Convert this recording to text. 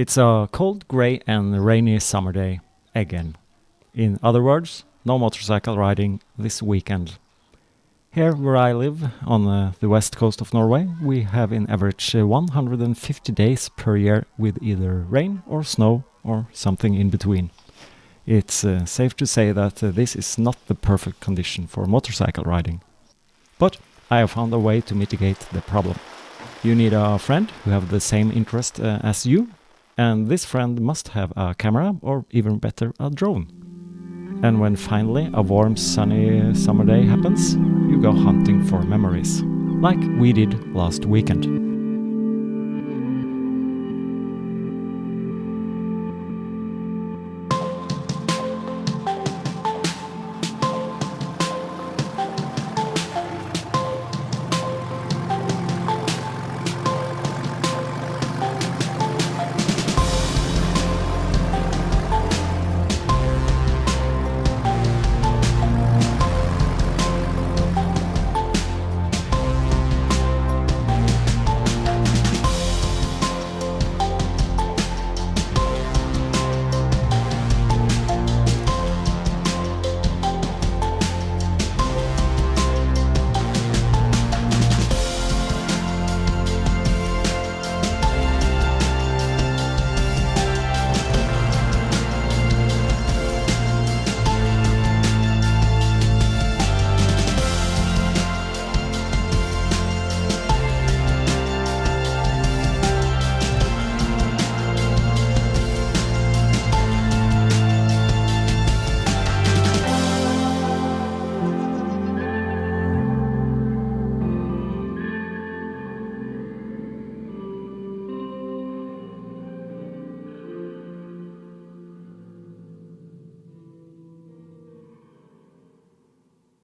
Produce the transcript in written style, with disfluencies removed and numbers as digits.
It's a cold, grey and rainy summer day again. In other words, no motorcycle riding this weekend. Here where I live, on the west coast of Norway, we have in average 150 days per year with either rain or snow or something in between. It's safe to say that this is not the perfect condition for motorcycle riding. But I have found a way to mitigate the problem. You need a friend who have the same interest as you, and this friend must have a camera or even better a drone. And when finally a warm sunny summer day happens, you go hunting for memories, like we did last weekend.